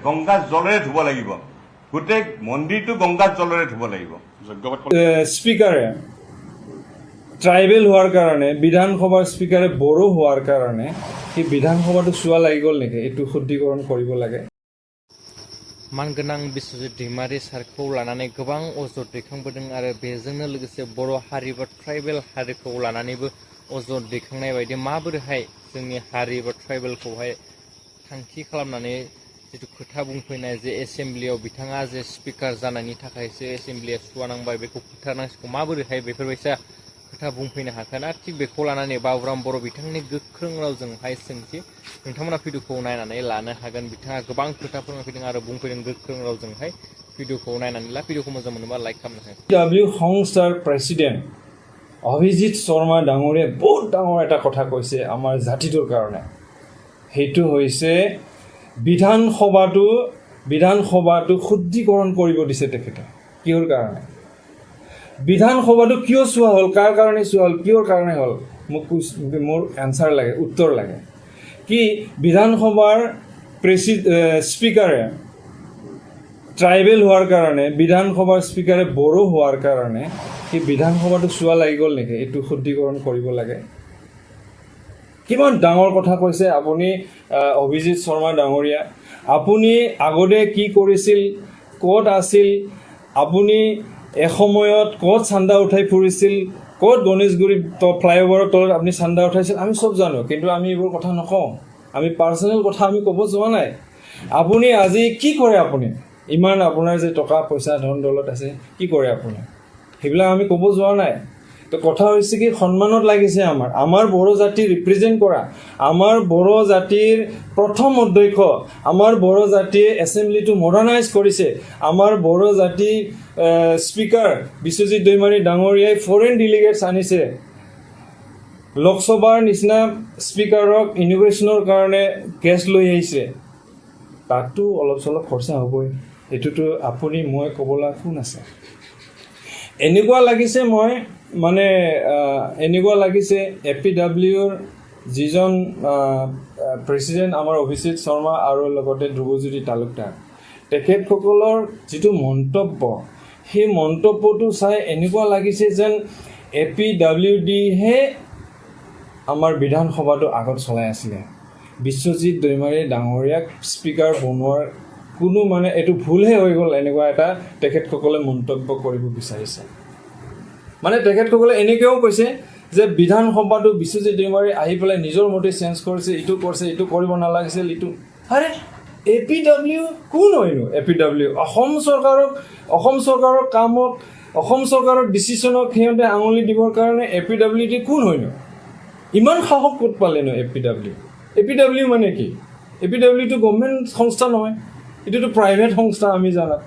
গংগা জলেৰে ধুব লাগিব গোটেই মন্দিৰটো গংগা জলেৰে ধুব লাগিব স্পিকাৰে ট্ৰাইবেল হোৱাৰ কাৰণে বিধানসভাৰ স্পিকাৰে বড়ো হোৱাৰ কাৰণে সেই বিধানসভাটো চোৱা লাগি গ'ল নেকি এইটো শুদ্ধিকৰণ কৰিব লাগে मानगोनां बिश्वजित दैमारि सारखौ लानानै गोबां अजद दैखांबोदों आरो बेजोंनो लोगोसे बर' हारि बा ट्राइबेल हारिखौ लानानैबो अजद दैखांनाय बायदि माबोरैहाय जोंनि हारि बा ट्राइबेलखौहाय थांखि खालामनानै जिथु खोथा बुंफैनाय जे एसेम्ब्लियाव बिथाङा जे स्पिकार जानायनि थाखायसो एसेम्ब्लिया सुवा नांबाय बेखौ फोथारनांसिगौ माबोरैहाय बेफोरबायसा खोथा बुंफैनो हाखोना थिग बेखौ लानानै बाबुराम बर' बिथांनि गोख्रों रावजोंहाय सोंथि नोंथांमोना भिडिअखौ नायनानै लानो हागोन बिथाङा गोबां खोथा फोरमायफैदों आरो बुंफैदों गोख्रों रावजोंहाय भिडिअखौ नायनानै ला भिडिअखौ मोजां मोनोबा लाइक खालामनो हागोन ডাব্লিউ সংস্থাৰ প্ৰেচিডেণ্ট অভিজিৎ শৰ্মা ডাঙৰীয়াই বহুত ডাঙৰ এটা কথা কৈছে আমাৰ জাতিটোৰ কাৰণে সেইটো হৈছে বিধানসভাটো শুদ্ধিকৰণ কৰিব দিছে তেখেতে কিহৰ কাৰণে বিধানসভাটো কিয় চোৱা হ'ল কাৰ কাৰণে চোৱা হ'ল কিহৰ কাৰণে হ'ল মোৰ এনচাৰ লাগে উত্তৰ লাগে কি বিধানসভাৰ স্পিকাৰে ট্ৰাইবেল হোৱাৰ কাৰণে বিধানসভাৰ স্পিকাৰে বড়ো হোৱাৰ কাৰণে সেই বিধানসভাটো চোৱা লাগি গ'ল নেকি এইটো শুদ্ধিকৰণ কৰিব লাগে কিমান ডাঙৰ কথা কৈছে আপুনি অভিজিৎ শৰ্মা ডাঙৰীয়া আপুনি আগতে কি কৰিছিল ক'ত আছিল আপুনি এসময়ত ক'ত চান্দা উঠাই ফুৰিছিল ক'ত গণেশগুৰি ফ্লাইঅভাৰৰ তলত আপুনি চান্দা উঠাইছিল আমি চব জানো কিন্তু আমি এইবোৰ কথা নকওঁ আমি পাৰ্চনেল কথা আমি ক'ব যোৱা নাই আপুনি আজি কি কৰে আপুনি ইমান আপোনাৰ যে টকা পইচা ধন দৌলত আছে কি কৰে আপুনি সেইবিলাক আমি ক'ব যোৱা নাই তো কথা হৈছে কি সন্মানত লাগিছে আমাৰ বড়ো জাতি ৰিপ্ৰেজেণ্ট কৰা আমাৰ বড়ো জাতিৰ প্ৰথম অধ্যক্ষ আমাৰ বড়ো জাতিয়ে এছেম্বলিটো মডাৰ্ণাইজ কৰিছে আমাৰ বড়ো জাতি স্পিকাৰ বিশ্বজিৎ দৈমাৰী ডাঙৰীয়াই ফৰেইন ডেলিগেটছ আনিছে লোকসভাৰ নিচিনা স্পিকাৰক ইনগ্ৰেশ্যনৰ কাৰণে গেষ্ট লৈ আহিছে তাতো অলপ চলপ খৰচা হ'বই এইটোতো আপুনি মই ক'বলৈ কোন আছে এনেকুৱা লাগিছে APWৰ যিজন প্ৰেচিডেণ্ট আমাৰ অভিজিৎ শৰ্মা আৰু লগতে ধ্ৰুৱজ্যোতি তালুকদাৰ তেখেতসকলৰ যিটো মন্তব্য সেই মন্তব্যটো চাই এনেকুৱা লাগিছে যেন APWDহে আমাৰ বিধানসভাটো আগত চলাই আছিলে বিশ্বজিৎ দৈমাৰী ডাঙৰীয়াক স্পিকাৰ বনোৱাৰ কোনো এইটো ভুলহে হৈ গ'ল এনেকুৱা এটা তেখেতসকলে মন্তব্য কৰিব বিচাৰিছে তেখেতসকলে এনেকৈও কৈছে যে বিধানসভাটো বিশ্বজিৎ দৈমাৰী আহি পেলাই নিজৰ মতে চেঞ্জ কৰিছে এইটো কৰিব নালাগিছিল এইটো আৰে APW কোন হয়নো APW অসম চৰকাৰৰ কামত অসম চৰকাৰৰ ডিচিশ্যনক সিহঁতে আঙুলি দিবৰ কাৰণে APWD কোন হয়নো ইমান সাহস ক'ত পালেনো APW মানে কি APWটো গভৰ্ণমেণ্ট সংস্থা নহয় এইটোতো প্ৰাইভেট সংস্থা আমি জানাত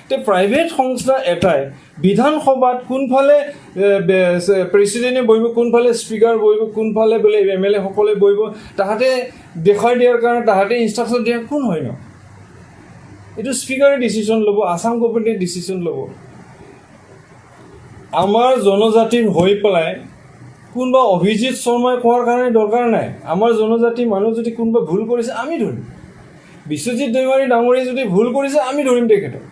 তে প্ৰাইভেট সংস্থা এটাই বিধানসভাত কোনফালে প্ৰেচিডেণ্টে বহিব কোনফালে স্পিকাৰ বহিব কোনফালে বোলে MLA সকলে বহিব তাহাঁতে দেখুৱাই দিয়াৰ কাৰণে তাহাঁতে ইনষ্ট্ৰাকশ্যন দিয়া কোন হয় ন এইটো স্পিকাৰে ডিচিশ্যন ল'ব আছাম গভৰ্ণমেণ্টে ডিচিশ্যন ল'ব আমাৰ জনজাতিৰ হৈ পেলাই কোনোবা অভিজিৎ শৰ্মাই কোৱাৰ কাৰণে দৰকাৰ নাই আমাৰ জনজাতি মানুহ যদি কোনোবা ভুল কৰিছে আমি ধৰিম বিশ্বজিৎ দৈমাৰী ডাঙৰীয়াই যদি ভুল কৰিছে আমি ধৰিম তেখেতক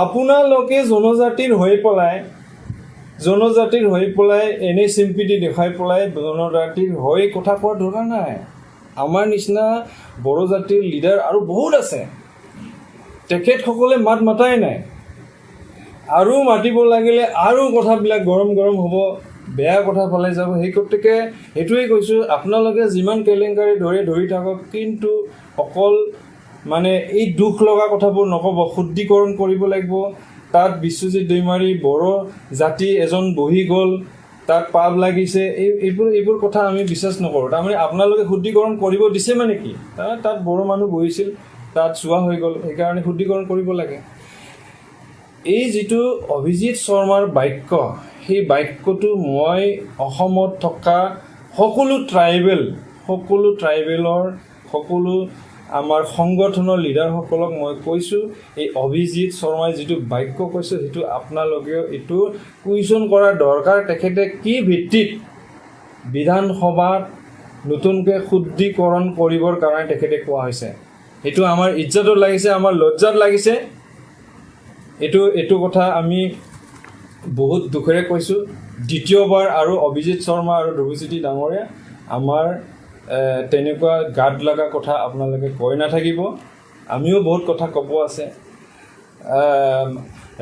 আপোনালোকে জনজাতিৰ হৈ পেলাই এনে চিম্পিটি দেখাই পেলাই জনজাতিৰ হৈ কথা কোৱাৰ দৰকাৰ নাই আমাৰ নিচিনা বড়ো জাতিৰ লিডাৰ আৰু বহুত আছে তেখেতসকলে মাত মাতাই নাই আৰু মাতিব লাগিলে আৰু কথাবিলাক গৰম হ'ব বেয়া কথা পালে যাব সেই গতিকে সেইটোৱেই কৈছোঁ আপোনালোকে যিমান কেলেংকাৰী ধৰি থাকক কিন্তু অকল এই দুখ লগা কথাবোৰ নক'ব শুদ্ধিকৰণ কৰিব লাগিব তাত বিশ্বজিৎ দৈমাৰী বড়ো জাতি এজন বহি গ'ল তাত পাপ লাগিছে এইবোৰ কথা আমি বিশ্বাস নকৰোঁ তাৰমানে আপোনালোকে শুদ্ধিকৰণ কৰিব দিছে মানে কি তাত বড়ো মানুহ বহিছিল তাত চোৱা হৈ গ'ল সেইকাৰণে শুদ্ধিকৰণ কৰিব লাগে এই যিটো অভিজিৎ শৰ্মাৰ বাক্য সেই বাক্যটো মই অসমত থকা সকলো ট্ৰাইবেলৰ সকলো আমাৰ সংগঠনৰ লিডাৰসকলক মই কৈছোঁ এই অভিজিৎ শৰ্মাই যিটো বাক্য কৈছে সেইটো আপোনালোকেও এইটো কুৱেশ্যন কৰা দৰকাৰ তেখেতে কি ভিত্তিত বিধানসভাত নতুনকৈ শুদ্ধিকৰণ কৰিবৰ কাৰণে তেখেতে কোৱা হৈছে সেইটো আমাৰ ইজ্জতত লাগিছে, আমাৰ লজ্জাত লাগিছে। এইটো কথা আমি বহুত দুখেৰে কৈছোঁ। দ্বিতীয়বাৰ আৰু অভিজিত শৰ্মা আৰু ধ্ৰুৱজ্যোতি ডাঙৰীয়া আমাৰ তেনেকুৱা গাত লগা কথা আপোনালোকে কৈ নাথাকিব। আমিও বহুত কথা ক'ব আছে।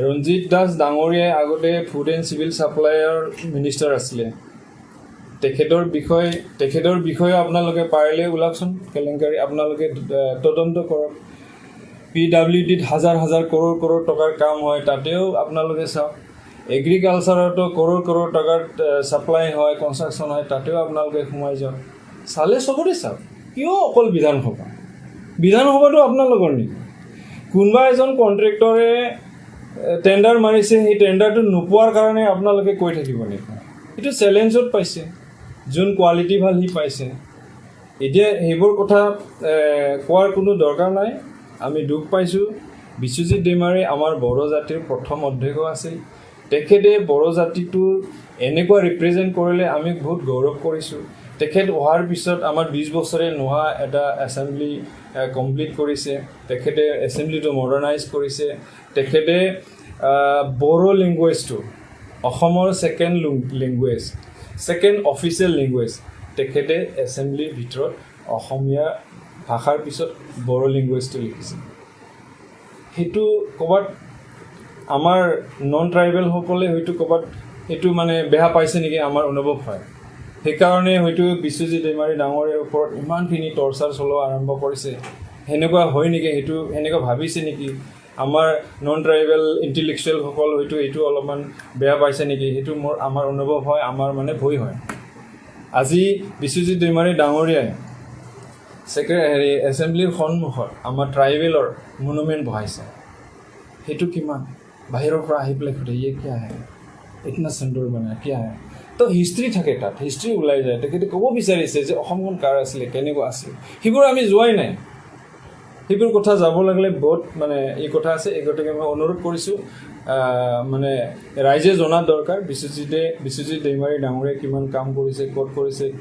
ৰঞ্জিত দাস ডাঙৰীয়াই আগতে ফুড এণ্ড চিভিল ছাপ্লাইৰ মিনিষ্টাৰ আছিলে। তেখেতৰ বিষয়ে আপোনালোকে পাৰিলে ওলাকচোন কেলেংকাৰী, আপোনালোকে তদন্ত কৰক। PWDত হাজাৰ হাজাৰ কৰোৰ টকাৰ কাম হয়, তাতেও আপোনালোকে চাওক। এগ্ৰিকালচাৰতো কৰোৰ টকাৰ ছাপ্লাই হয়, কনষ্ট্ৰাকশ্যন হয়, তাতেও আপোনালোকে সোমাই যাওক। চালে চবতে চাওক। কিয় অকল বিধানসভাটো আপোনালোকৰ নেকি? কোনোবা এজন কণ্ট্ৰেক্টৰে টেণ্ডাৰ মাৰিছে, সেই টেণ্ডাৰটো নোপোৱাৰ কাৰণে আপোনালোকে কৈ থাকিব নেকি? এইটো চেলেঞ্জত পাইছে, যোন কোৱালিটি ভাল সি পাইছে। এতিয়া সেইবোৰ কথা কোৱাৰ কোনো দৰকাৰ নাই। আমি দুখ পাইছোঁ। বিশ্বজিৎ দৈমাৰী আমাৰ বড়ো জাতিৰ প্ৰথম অধ্যক্ষ আছিল। তেখেতে বড়ো জাতিটোৰ এনেকুৱা ৰিপ্ৰেজেণ্ট কৰিলে আমি বহুত গৌৰৱ কৰিছোঁ। তেখেত অহাৰ পিছত আমাৰ 20 বছৰে নোহোৱা এটা এছেম্বলি কমপ্লিট কৰিছে। তেখেতে এছেম্বলিটো মডাৰ্ণাইজ কৰিছে। তেখেতে বড়ো লেংগুৱেজটো অসমৰ ছেকেণ্ড অফিচিয়েল লেংগুৱেজ তেখেতে এছেম্বলিৰ ভিতৰত অসমীয়া ভাষাৰ পিছত বড়ো লেংগুৱেজটো লিখিছে। সেইটো ক'ৰবাত আমাৰ নন ট্ৰাইবেলসকলে হয়তো ক'ৰবাত সেইটো মানে বেয়া পাইছে নেকি, আমাৰ অনুভৱ হয়। সেইকাৰণে হয়তো বিশ্বজিৎ দৈমাৰী ডাঙৰীয়াৰ ওপৰত ইমানখিনি টৰ্চাৰ চলোৱা আৰম্ভ কৰিছে। সেনেকুৱা হয় নেকি, সেনেকুৱা ভাবিছে নেকি? আমাৰ নন ট্ৰাইবেল ইণ্টেলেকচুৱেলসকল হয়তো এইটো অলপমান বেয়া পাইছে নেকি, সেইটো আমাৰ অনুভৱ হয়, আমাৰ মানে ভয় হয়। আজি বিশ্বজিৎ দৈমাৰী ডাঙৰীয়াই এছেম্বলিৰ সন্মুখত আমাৰ ট্ৰাইবেলৰ মনুমেণ্ট বহাইছে। সেইটো কিমান বাহিৰৰ পৰা আহি পেলাই সুধে ইয়ে কিয়া হে, ইতনা সুন্দৰ বনায় কিয়া হে? তো হিষ্ট্ৰী থাকে, তাত হিষ্ট্ৰী ওলাই যায়। তেখেতে ক'ব বিচাৰিছে যে অসমখন কাৰ আছিলে, কেনেকুৱা আছিল। সেইবোৰ আমি যোৱাই নাই। সেইবোৰ কথা যাব লাগিলে বহুত মানে এই কথা আছে। এই গতিকে মই অনুৰোধ কৰিছোঁ, মানে ৰাইজে জনাৰ দৰকাৰ বিশ্বজিৎ দৈমাৰী ডাঙৰীয়াই কিমান কাম কৰিছে, ক'ত কৰিছে।